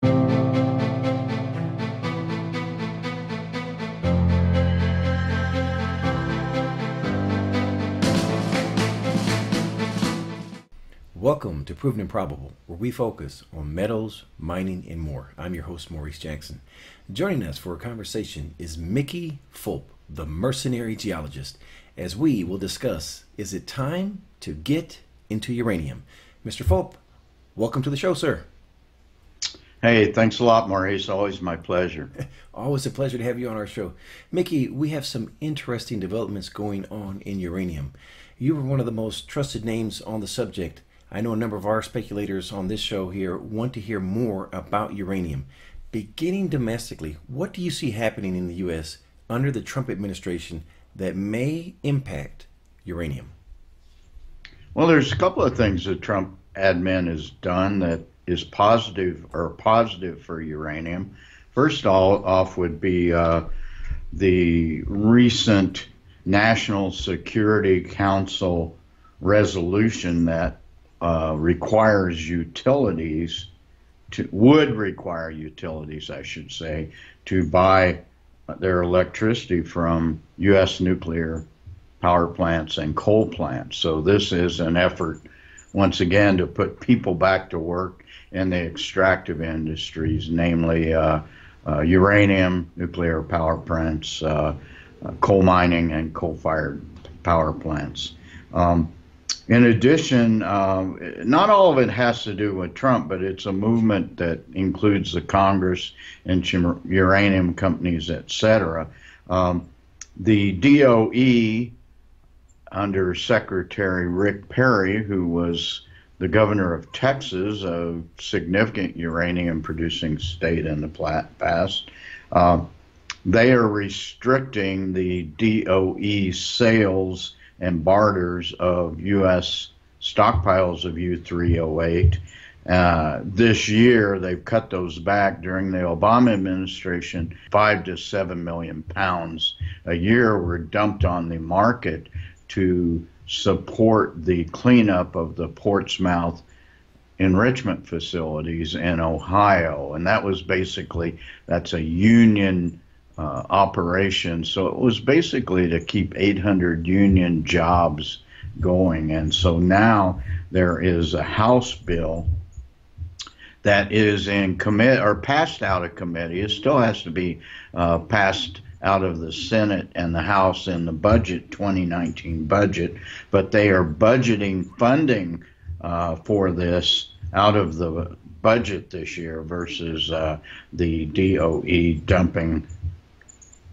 Welcome to Proven and Probable, where we focus on metals, mining, and more. I'm your host, Maurice Jackson. Joining us for a conversation is Mickey Fulp, the mercenary geologist, as we will discuss, is it time to get into uranium? Mr. Fulp, welcome to the show, sir. Hey, thanks a lot, Maurice. Always my pleasure. Always a pleasure to have you on our show. Mickey, we have some interesting developments going on in uranium. You were one of the most trusted names on the subject. I know a number of our speculators on this show here want to hear more about uranium. Beginning domestically, what do you see happening in the U.S. under the Trump administration that may impact uranium? Well, there's a couple of things the Trump admin has done that is positive for uranium. First off would be the recent National Security Council resolution that requires utilities would require utilities, I should say, to buy their electricity from U.S. nuclear power plants and coal plants. So this is an effort, once again, to put people back to work in the extractive industries, namely uranium, nuclear power plants, coal mining, and coal-fired power plants. In addition, not all of it has to do with Trump, but it's a movement that includes the Congress and uranium companies, etc. The DOE, under Secretary Rick Perry, who was the governor of Texas, a significant uranium-producing state in the past, they are restricting the DOE sales and barters of U.S. stockpiles of U-308. This year, they've cut those back. During the Obama administration, 5 to 7 million pounds a year were dumped on the market to support the cleanup of the Portsmouth enrichment facilities in Ohio. And that was basically, that's a union operation. So it was basically to keep 800 union jobs going. And so now there is a House bill that is in commit or passed out of committee. It still has to be passed out of the Senate and the House in the budget, 2019 budget, but they are budgeting funding for this out of the budget this year versus the DOE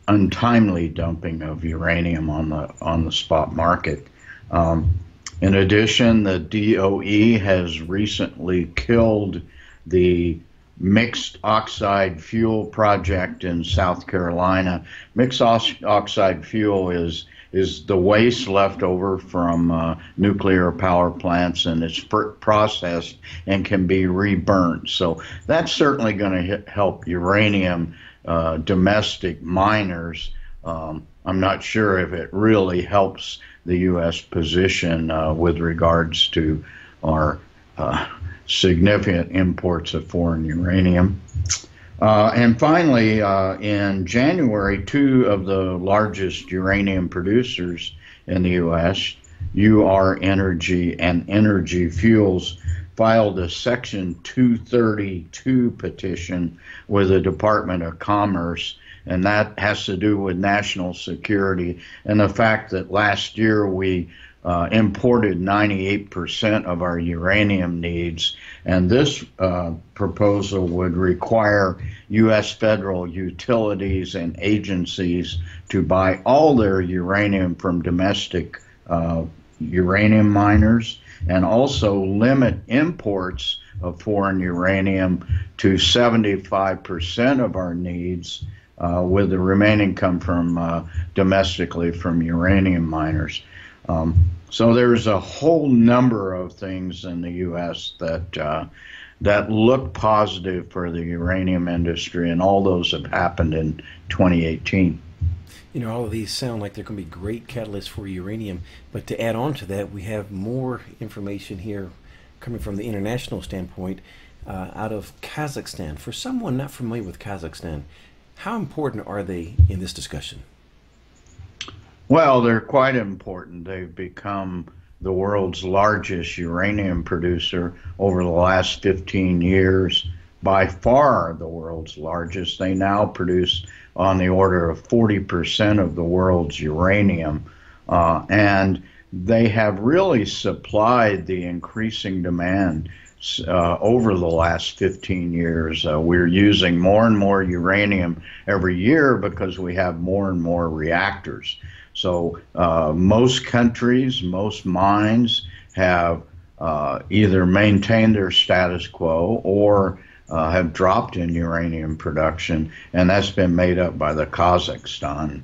untimely dumping of uranium on the spot market. In addition, the DOE has recently killed the mixed oxide fuel project in South Carolina. Mixed oxide fuel is the waste left over from nuclear power plants, and it's processed and can be reburnt. So that's certainly going to help uranium domestic miners. I'm not sure if it really helps the U.S. position with regards to our significant imports of foreign uranium. And finally, in January, 2 of the largest uranium producers in the U.S., UR Energy and Energy Fuels, filed a Section 232 petition with the Department of Commerce, and that has to do with national security and the fact that last year we imported 98% of our uranium needs, and this proposal would require U.S. federal utilities and agencies to buy all their uranium from domestic uranium miners, and also limit imports of foreign uranium to 75% of our needs, with the remaining come from domestically from uranium miners. So there's a whole number of things in the U.S. that look positive for the uranium industry, and all those have happened in 2018. You know, all of these sound like they're going to be great catalysts for uranium, but to add on to that, we have more information here coming from the international standpoint out of Kazakhstan. For someone not familiar with Kazakhstan, how important are they in this discussion? Well, they're quite important. They've become the world's largest uranium producer over the last 15 years, by far the world's largest. They now produce on the order of 40% of the world's uranium, and they have really supplied the increasing demand over the last 15 years. We're using more and more uranium every year because we have more and more reactors. So most countries, most mines have either maintained their status quo or have dropped in uranium production, and that's been made up by the Kazakhstan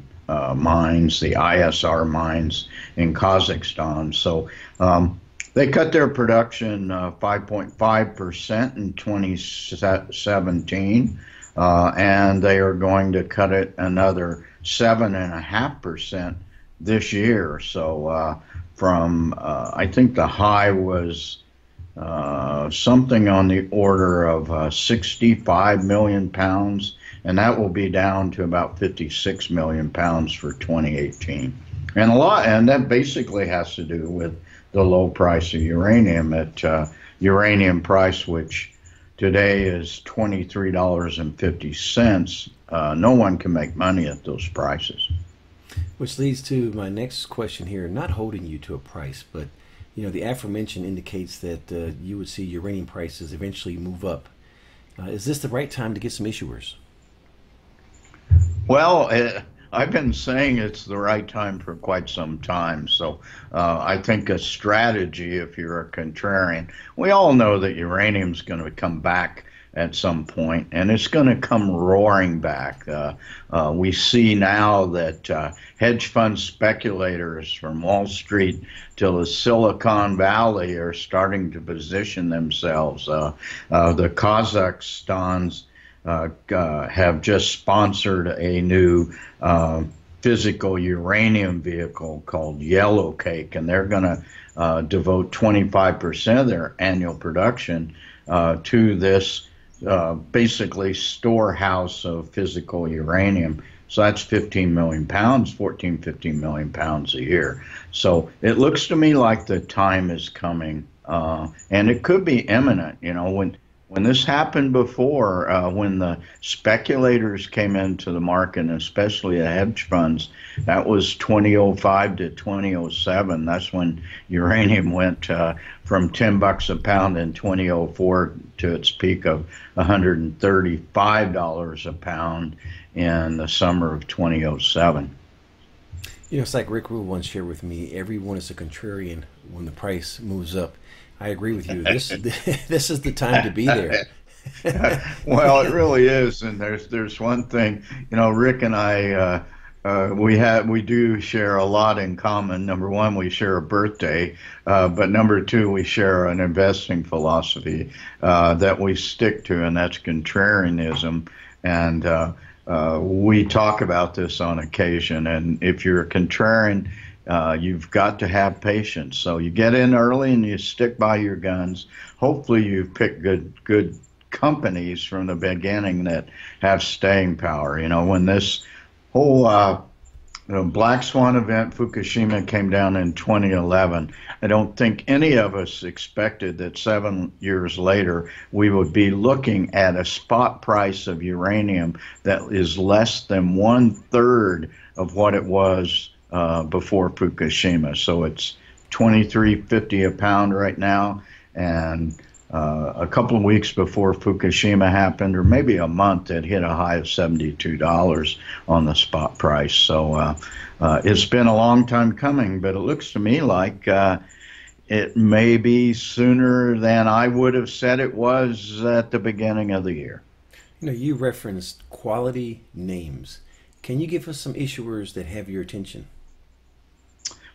mines, the ISR mines in Kazakhstan. So they cut their production 5.5% in 2017, and they are going to cut it another 7.5% this year. So from I think the high was something on the order of 65 million pounds, and that will be down to about 56 million pounds for 2018. And that basically has to do with the low price of uranium. At uranium price, which today is $23.50, no one can make money at those prices. Which leads to my next question here, not holding you to a price, but the aforementioned indicates that you would see uranium prices eventually move up. Is this the right time to get some issuers? Well, I've been saying it's the right time for quite some time. So I think a strategy, if you're a contrarian, we all know that uranium's going to come back at some point, and it's going to come roaring back. We see now that hedge fund speculators from Wall Street to the Silicon Valley are starting to position themselves. The Kazakhstans have just sponsored a new physical uranium vehicle called Yellow Cake, and they're going to devote 25% of their annual production to this basically storehouse of physical uranium. So that's 15 million pounds, 15 million pounds a year. So it looks to me like the time is coming, and it could be imminent. When this happened before, when the speculators came into the market, and especially the hedge funds, that was 2005 to 2007. That's when uranium went from $10 a pound in 2004 to its peak of $135 a pound in the summer of 2007. It's like Rick Rule once shared with me, everyone is a contrarian when the price moves up. I agree with you. This is the time to be there. Well, it really is, and there's one thing. Rick and I we do share a lot in common. Number one, we share a birthday, but number two, we share an investing philosophy that we stick to, and that's contrarianism. And we talk about this on occasion. And if you're a contrarian, you've got to have patience. So you get in early and you stick by your guns. Hopefully you've picked good companies from the beginning that have staying power. When this whole Black Swan event, Fukushima, came down in 2011, I don't think any of us expected that 7 years later we would be looking at a spot price of uranium that is less than 1/3 of what it was before Fukushima. So it's $23.50 a pound right now, and a couple of weeks before Fukushima happened, or maybe a month, it hit a high of $72 on the spot price. So it's been a long time coming, but it looks to me like it may be sooner than I would have said it was at the beginning of the year. You referenced quality names. Can you give us some issuers that have your attention?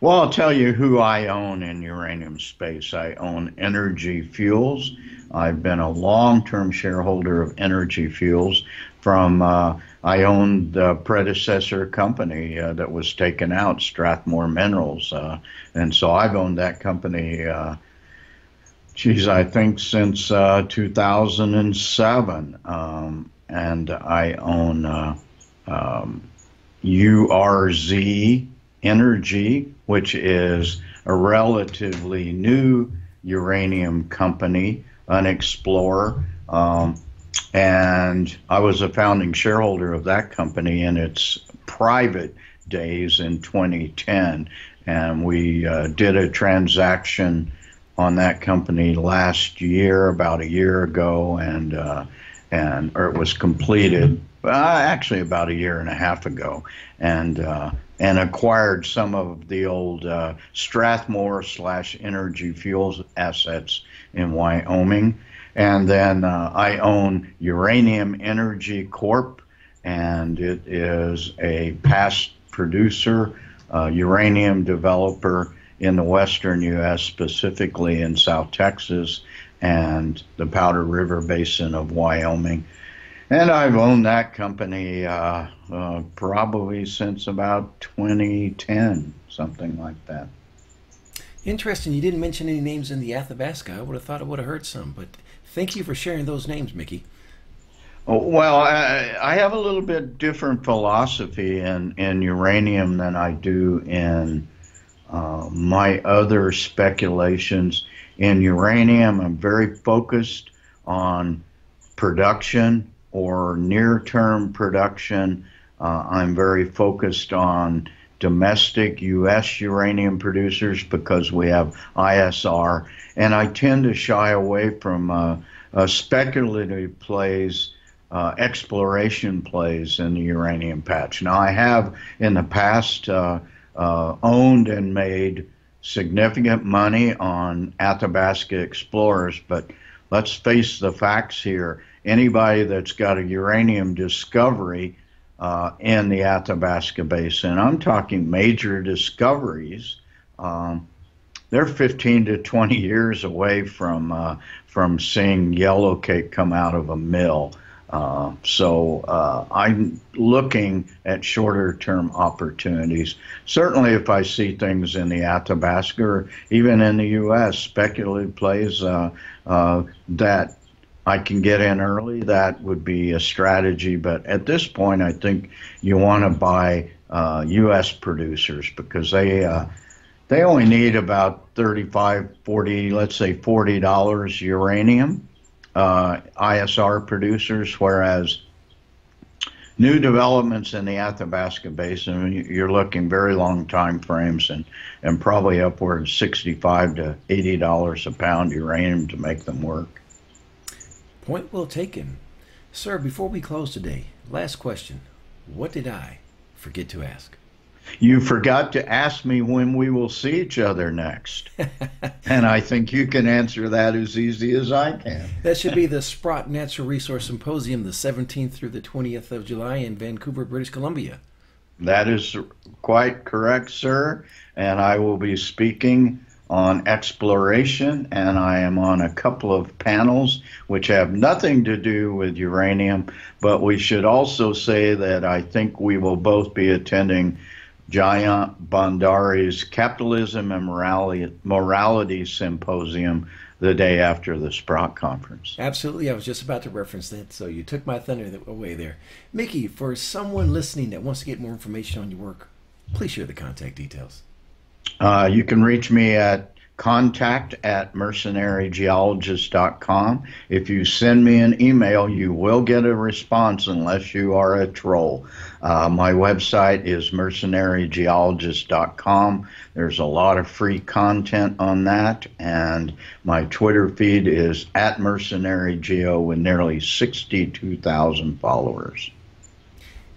Well, I'll tell you who I own in uranium space. I own Energy Fuels. I've been a long-term shareholder of Energy Fuels from, I owned the predecessor company that was taken out, Strathmore Minerals. And so I've owned that company Geez, I think since 2007, and I own URZ Energy, which is a relatively new uranium company, an explorer. And I was a founding shareholder of that company in its private days in 2010. And we did a transaction on that company last year, about a year ago, or it was completed actually about a year and a half ago, and acquired some of the old Strathmore / Energy Fuels assets in Wyoming. And then I own Uranium Energy Corp, and it is a past producer, uranium developer in the western U.S., specifically in South Texas and the Powder River Basin of Wyoming. And I've owned that company probably since about 2010, something like that. Interesting. You didn't mention any names in the Athabasca. I would have thought I would have heard some, but thank you for sharing those names, Mickey. Oh, well, I have a little bit different philosophy in uranium than I do in my other speculations. In uranium, I'm very focused on production or near-term production. I'm very focused on domestic U.S. uranium producers because we have ISR, and I tend to shy away from speculative plays, exploration plays in the uranium patch. Now, I have in the past owned and made significant money on Athabasca explorers, but let's face the facts here. Anybody that's got a uranium discovery in the Athabasca Basin, I'm talking major discoveries, they're 15 to 20 years away from seeing yellowcake come out of a mill. So I'm looking at shorter-term opportunities. Certainly, if I see things in the Athabasca or even in the U.S., speculative plays that I can get in early, that would be a strategy. But at this point, I think you want to buy U.S. producers because they only need about 35, 40, let's say $40 uranium. ISR producers, whereas new developments in the Athabasca Basin, you're looking very long time frames and probably upwards $65 to $80 a pound uranium to make them work. Point well taken. Sir, before we close today, last question. What did I forget to ask? You forgot to ask me when we will see each other next. And I think you can answer that as easy as I can. That should be the Sprott Natural Resource Symposium, the 17th through the 20th of July in Vancouver, British Columbia. That is quite correct, sir. And I will be speaking on exploration, and I am on a couple of panels which have nothing to do with uranium, but we should also say that I think we will both be attending Jayant Bhandari's Capitalism and Morality Symposium the day after the Sprott Conference. Absolutely. I was just about to reference that, so you took my thunder away there. Mickey, for someone listening that wants to get more information on your work, please share the contact details. You can reach me at contact@mercenarygeologist.com. If you send me an email, you will get a response unless you are a troll. My website is mercenarygeologist.com. There's a lot of free content on that, and my Twitter feed is @mercenarygeo with nearly 62,000 followers.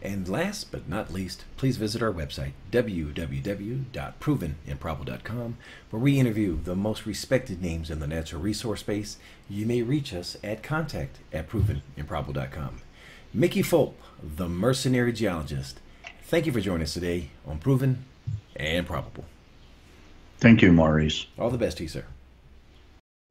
And last but not least, please visit our website, www.provenandprobable.com, where we interview the most respected names in the natural resource space. You may reach us at contact@provenandprobable.com. Mickey Fulp, the Mercenary Geologist, thank you for joining us today on Proven and Probable. Thank you, Maurice. All the best to you, sir.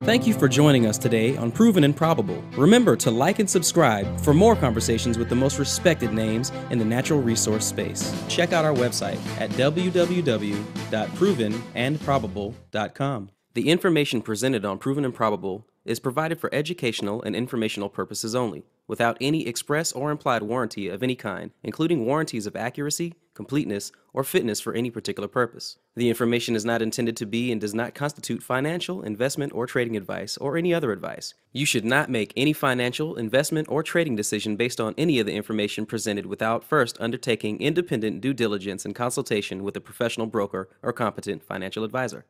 Thank you for joining us today on Proven and Probable. Remember to like and subscribe for more conversations with the most respected names in the natural resource space. Check out our website at www.provenandprobable.com. The information presented on Proven and Probable is provided for educational and informational purposes only, without any express or implied warranty of any kind, including warranties of accuracy, completeness, or fitness for any particular purpose. The information is not intended to be and does not constitute financial, investment, or trading advice, or any other advice. You should not make any financial, investment, or trading decision based on any of the information presented without first undertaking independent due diligence and consultation with a professional broker or competent financial advisor.